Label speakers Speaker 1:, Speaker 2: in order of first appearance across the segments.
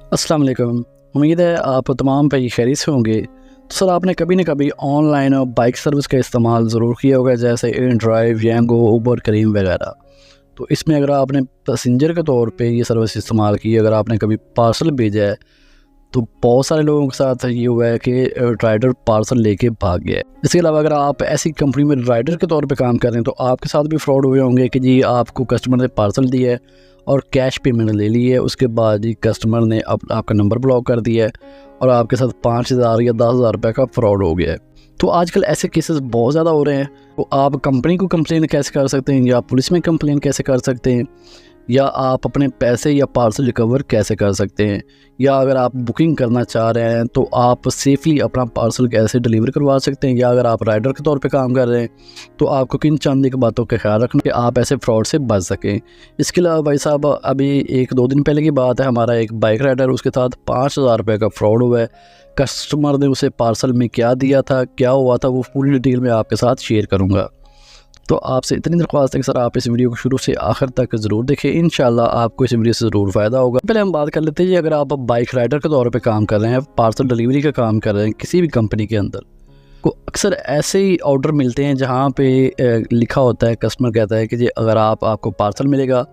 Speaker 1: अस्सलाम वालेकुम। उम्मीद है आप तमाम भाई खैरियत से होंगे। तो सर आपने कभी ना कभी ऑनलाइन बाइक सर्विस का इस्तेमाल ज़रूर किया होगा, जैसे इन ड्राइव, यांगो, उबर, करीम वगैरह। तो इसमें अगर आपने पैसेंजर के तौर पे ये सर्विस इस्तेमाल की, अगर आपने कभी पार्सल भेजा है, तो बहुत सारे लोगों के साथ ये हुआ है कि राइडर पार्सल लेके भाग गया है। इसके अलावा अगर आप ऐसी कंपनी में राइडर के तौर पे काम कर रहे हैं तो आपके साथ भी फ्रॉड हुए होंगे कि जी आपको कस्टमर ने पार्सल दिया है और कैश पेमेंट ले ली है, उसके बाद जी कस्टमर ने आपका नंबर ब्लॉक कर दिया है और आपके साथ 5,000 या 10,000 रुपये का फ्रॉड हो गया है। तो आजकल ऐसे केसेस बहुत ज़्यादा हो रहे हैं। तो आप कंपनी को कंप्लेन कैसे कर सकते हैं, या पुलिस में कंप्लेन कैसे कर सकते हैं, या आप अपने पैसे या पार्सल रिकवर कैसे कर सकते हैं, या अगर आप बुकिंग करना चाह रहे हैं तो आप सेफली अपना पार्सल कैसे डिलीवर करवा सकते हैं, या अगर आप राइडर के तौर पे काम कर रहे हैं तो आपको किन चंद एक बातों का ख्याल रखना कि आप ऐसे फ्रॉड से बच सकें। इसके अलावा भाई साहब, अभी 1-2 दिन पहले की बात है, हमारा एक बाइक राइडर, उसके साथ 5,000 रुपये का फ्रॉड हुआ है। कस्टमर ने उसे पार्सल में क्या दिया था, क्या हुआ था, वो पूरी डिटेल में आपके साथ शेयर करूँगा। तो आपसे इतनी दरख्वास्त है कि सर आप इस वीडियो को शुरू से आखिर तक ज़रूर देखें, इंशाल्लाह आपको इस वीडियो से ज़रूर फ़ायदा होगा। पहले हम बात कर लेते हैं जी, अगर आप बाइक राइडर के तौर पे काम कर रहे हैं, पार्सल डिलीवरी का काम कर रहे हैं किसी भी कंपनी के अंदर, को अक्सर ऐसे ही ऑर्डर मिलते हैं जहाँ पे लिखा होता है, कस्टमर कहता है कि जी अगर आपको पार्सल मिलेगा,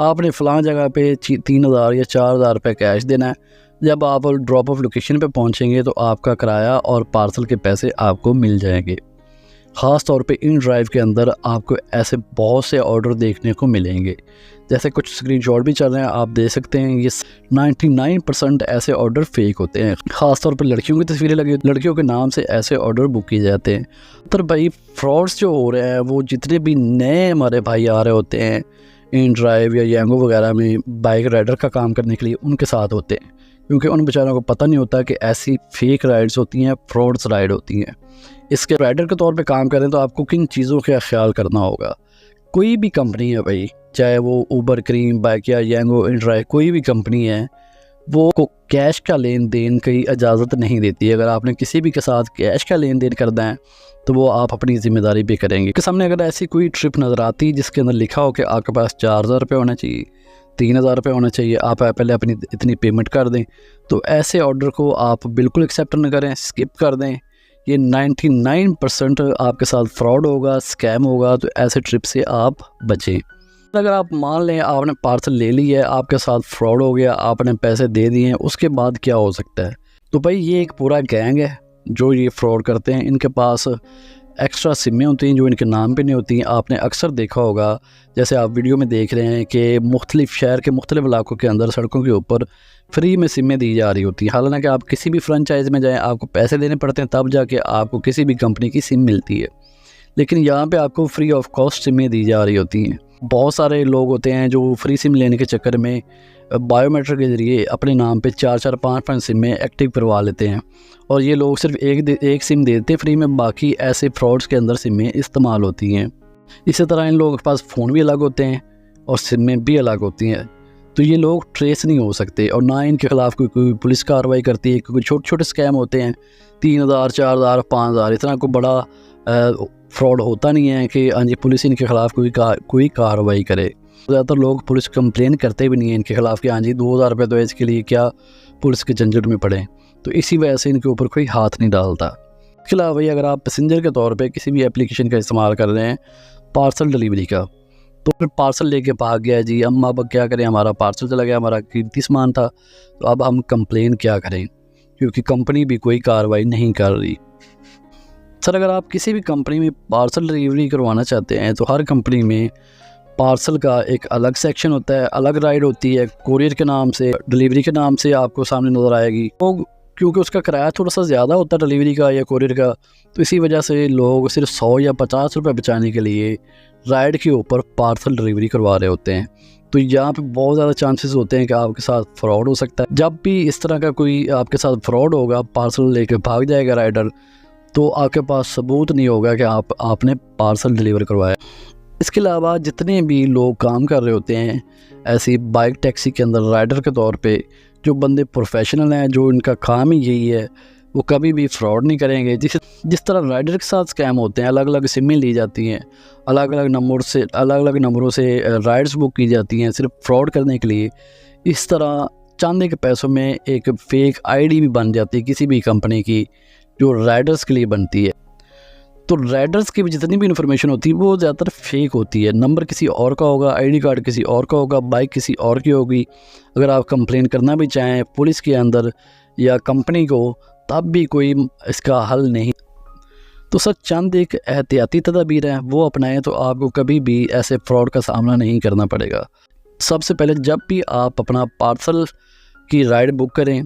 Speaker 1: आपने फ़लाँ जगह पे 3,000 या 4,000 रुपये कैश देना है। जब आप ड्रॉप ऑफ लोकेशन पे पहुँचेंगे तो आपका किराया और पार्सल के पैसे आपको मिल जाएंगे। ख़ास तौर पे इन ड्राइव के अंदर आपको ऐसे बहुत से ऑर्डर देखने को मिलेंगे, जैसे कुछ स्क्रीनशॉट भी चल रहे हैं, आप देख सकते हैं। ये 99% ऐसे ऑर्डर फेक होते हैं। ख़ास तौर पे लड़कियों की तस्वीरें लगी, लड़कियों के नाम से ऐसे ऑर्डर बुक किए जाते हैं। तो भाई फ्रॉड्स जो हो रहे हैं वो जितने भी नए हमारे भाई आ रहे होते हैं इन ड्राइव या यांगो वगैरह में बाइक राइडर का काम करने के लिए, उनके साथ होते हैं, क्योंकि उन बेचारों को पता नहीं होता कि ऐसी फेक राइड्स होती हैं, फ्रॉड्स राइड होती हैं। इसके राइडर के तौर पे काम करें तो आपको किन चीज़ों का ख्याल करना होगा। कोई भी कंपनी है भाई, चाहे वो उबर, करीम, बाइक या यांगो, इन ड्राइव, कोई भी कंपनी है, वो को कैश का लेन देन की इजाज़त नहीं देती है। अगर आपने किसी भी के साथ कैश का लेन देन करना है तो वो आप अपनी ज़िम्मेदारी पे करेंगे। कि सामने अगर ऐसी कोई ट्रिप नज़र आती है जिसके अंदर लिखा हो कि आपके पास 4,000 रुपये होना चाहिए, 3,000 रुपये होना चाहिए, आप पहले अपनी इतनी पेमेंट कर दें, तो ऐसे ऑर्डर को आप बिल्कुल एक्सेप्ट न करें, स्किप कर दें। ये 99% आपके साथ फ्रॉड होगा, स्कैम होगा, तो ऐसे ट्रिप से आप बचें। अगर आप मान लें आपने पार्सल ले लिया है, आपके साथ फ्रॉड हो गया, आपने पैसे दे दिए हैं, उसके बाद क्या हो सकता है। तो भाई ये एक पूरा गैंग है जो ये फ्रॉड करते हैं। इनके पास एक्स्ट्रा सिमें होती हैं जो इनके नाम पे नहीं होती हैं। आपने अक्सर देखा होगा, जैसे आप वीडियो में देख रहे हैं कि मुख्तलिफ शहर के मुख्तलिफ इलाकों के अंदर सड़कों के ऊपर फ्री में सिमें दी जा रही होती हैं। हालांकि आप किसी भी फ्रेंचाइज में जाएं, आपको पैसे देने पड़ते हैं, तब जाके आपको किसी भी कंपनी की सिम मिलती है, लेकिन यहाँ पे आपको फ्री ऑफ कॉस्ट सिमें दी जा रही होती हैं। बहुत सारे लोग होते हैं जो फ्री सिम लेने के चक्कर में बायोमेट्रिक के ज़रिए अपने नाम पे 4-4, 5-5 सिमें एक्टिव करवा लेते हैं, और ये लोग सिर्फ एक सिम देते हैं फ्री में, बाकी ऐसे फ्रॉड्स के अंदर सिमें इस्तेमाल होती हैं। इसी तरह इन लोगों के पास फ़ोन भी अलग होते हैं और सिमें भी अलग होती हैं, तो ये लोग ट्रेस नहीं हो सकते, और ना इनके ख़िलाफ़ कोई पुलिस कार्रवाई करती है, क्योंकि छोटे छोटे स्कैम होते हैं। 3,000, 4,000, 5,000, इतना कोई बड़ा फ्रॉड होता नहीं है कि हाँ जी पुलिस इनके ख़िलाफ़ कोई कार्रवाई करे। ज़्यादातर लोग पुलिस कंप्लेन करते भी नहीं हैं इनके ख़िलाफ़ कि हाँ जी 2,000 रुपये तो इसके लिए क्या पुलिस के झंझट में पड़े, तो इसी वजह से इनके ऊपर कोई हाथ नहीं डालता। इसके अलावा भाई अगर आप पैसेंजर के तौर पे किसी भी एप्लीकेशन का इस्तेमाल कर रहे हैं पार्सल डिलीवरी का, तो फिर पार्सल लेके भाग गया जी, हम अब क्या करें, हमारा पार्सल चला गया, हमारा कीमती सामान था, तो अब हम कंप्लेन क्या करें, क्योंकि कंपनी भी कोई कार्रवाई नहीं कर रही। सर अगर आप किसी भी कंपनी में पार्सल डिलीवरी करवाना चाहते हैं तो हर कंपनी में पार्सल का एक अलग सेक्शन होता है, अलग राइड होती है, कोरियर के नाम से, डिलीवरी के नाम से आपको सामने नज़र आएगी। तो क्योंकि उसका किराया थोड़ा सा ज़्यादा होता है डिलीवरी का या कोरियर का, तो इसी वजह से लोग सिर्फ 100 या 50 रुपये बचाने के लिए राइड के ऊपर पार्सल डिलीवरी करवा रहे होते हैं। तो यहाँ पे बहुत ज़्यादा चांसेस होते हैं कि आपके साथ फ्रॉड हो सकता है। जब भी इस तरह का कोई आपके साथ फ्रॉड होगा, पार्सल लेके भाग जाएगा राइडर, तो आपके पास सबूत नहीं होगा कि आपने पार्सल डिलीवर करवाया। इसके अलावा जितने भी लोग काम कर रहे होते हैं ऐसी बाइक टैक्सी के अंदर राइडर के तौर पे, जो बंदे प्रोफेशनल हैं, जो इनका काम ही यही है, वो कभी भी फ्रॉड नहीं करेंगे। जिस तरह राइडर के साथ स्कैम होते हैं, अलग अलग सिमें ली जाती हैं, अलग अलग नंबरों से राइड्स बुक की जाती हैं सिर्फ फ्रॉड करने के लिए, इस तरह चंद एक पैसों में एक फ़ेक आईडी भी बन जाती है किसी भी कंपनी की, जो राइडर्स के लिए बनती है। तो राइडर्स की भी जितनी भी इन्फॉर्मेशन होती है वो ज़्यादातर फेक होती है। नंबर किसी और का होगा, आईडी कार्ड किसी और का होगा, बाइक किसी और की होगी। अगर आप कंप्लेन करना भी चाहें पुलिस के अंदर या कंपनी को, तब भी कोई इसका हल नहीं। तो सर चंद एक एहतियाती तदाबीर हैं, वो अपनाएं तो आपको कभी भी ऐसे फ्रॉड का सामना नहीं करना पड़ेगा। सबसे पहले जब भी आप अपना पार्सल की राइड बुक करें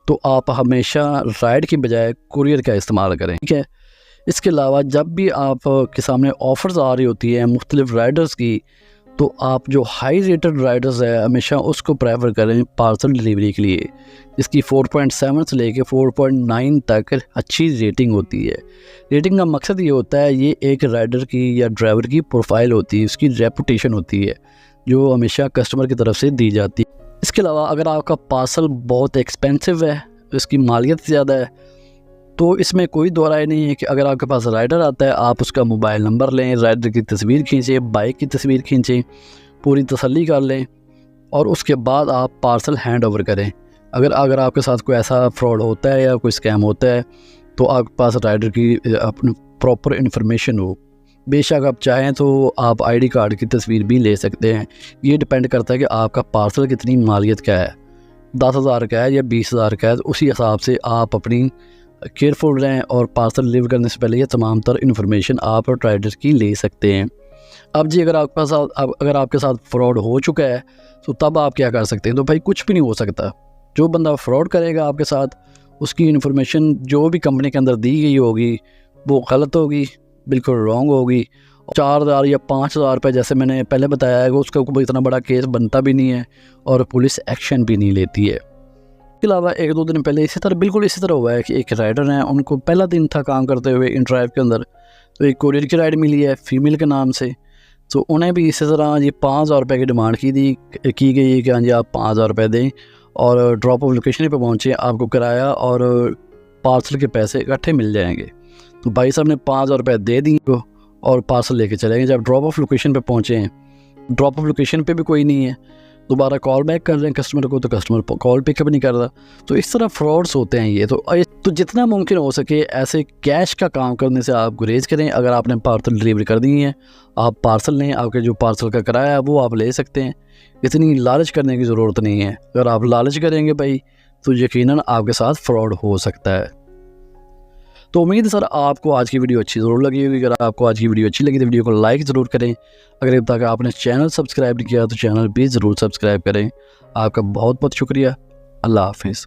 Speaker 1: तो आप हमेशा राइड की बजाय कुरियर का इस्तेमाल करें, ठीक है। इसके अलावा जब भी आप के सामने ऑफ़र्स आ रही होती है मुख्तलिफ राइडर्स की, तो आप जो हाई रेटेड राइडर्स है हमेशा उसको प्रेफर करें पार्सल डिलीवरी के लिए, जिसकी 4.7 से लेके 4.9 तक अच्छी रेटिंग होती है। रेटिंग का मकसद ये होता है, ये एक राइडर की या ड्राइवर की प्रोफाइल होती है, उसकी रेपुटेशन होती है जो हमेशा कस्टमर की तरफ से दी जाती है। इसके अलावा अगर आपका पार्सल बहुत एक्सपेंसिव है, इसकी मालियत ज़्यादा है, तो इसमें कोई दो राय नहीं है कि अगर आपके पास राइडर आता है आप उसका मोबाइल नंबर लें, राइडर की तस्वीर खींचें, बाइक की तस्वीर खींचें, पूरी तसल्ली कर लें और उसके बाद आप पार्सल हैंड ओवर करें। अगर आपके साथ कोई ऐसा फ्रॉड होता है या कोई स्कैम होता है तो आपके पास राइडर की अपनी प्रॉपर इन्फॉर्मेशन हो। बेशक आप चाहें तो आप आईडी कार्ड की तस्वीर भी ले सकते हैं। ये डिपेंड करता है कि आपका पार्सल कितनी मालियत का है, 10,000 का है या 20,000 का है, तो उसी हिसाब से आप अपनी केयरफुल रहें और पार्सल डिलीवर करने से पहले ये तमाम तर इन्फॉर्मेशन आप और राइडर की ले सकते हैं। अब जी अगर आपके साथ फ्रॉड हो चुका है तो तब आप क्या कर सकते हैं? तो भाई कुछ भी नहीं हो सकता। जो बंदा फ्रॉड करेगा आपके साथ, उसकी इन्फॉर्मेशन जो भी कंपनी के अंदर दी गई होगी वो गलत होगी, बिल्कुल रॉन्ग होगी। 4,000 या 5,000 रुपये जैसे मैंने पहले बताया है, उसका कोई इतना बड़ा केस बनता भी नहीं है और पुलिस एक्शन भी नहीं लेती है। इसके अलावा 1-2 दिन पहले बिल्कुल इसी तरह हुआ है कि एक राइडर हैं, उनको पहला दिन था काम करते हुए इन ड्राइव के अंदर, तो एक कोरियर की राइड मिली है फीमेल के नाम से। तो उन्हें भी इसी तरह ये 5,000 रुपये की डिमांड की गई है कि हाँ जी आप 5,000 रुपये दें और ड्रॉप ऑफ लोकेशन पे पहुँचे, आपको किराया और पार्सल के पैसे इकट्ठे मिल जाएंगे। तो भाई साहब ने 5,000 रुपये दे दिए और पार्सल लेके चले गए। जब ड्रॉप ऑफ लोकेशन पे पहुँचे हैं, ड्रॉप ऑफ लोकेशन पे भी कोई नहीं है, दोबारा कॉल बैक कर रहे हैं कस्टमर को तो कस्टमर कॉल पिकअप नहीं कर रहा। तो इस तरह फ्रॉड्स होते हैं ये। तो जितना मुमकिन हो सके ऐसे कैश का काम करने से आप गुरेज करें। अगर आपने पार्सल डिलीवरी कर दी है, आप पार्सल लें, आपके जो पार्सल का किराया है वो आप ले सकते हैं। इतनी लालच करने की ज़रूरत नहीं है। अगर आप लालच करेंगे भाई तो यकीनन आपके साथ फ्रॉड हो सकता है। तो उम्मीद है सर आपको आज की वीडियो अच्छी ज़रूर लगी होगी। अगर आपको आज की वीडियो अच्छी लगी तो वीडियो को लाइक ज़रूर करें। अगर अब तक आपने चैनल सब्सक्राइब नहीं किया तो चैनल भी ज़रूर सब्सक्राइब करें। आपका बहुत बहुत शुक्रिया। अल्लाह हाफिज़।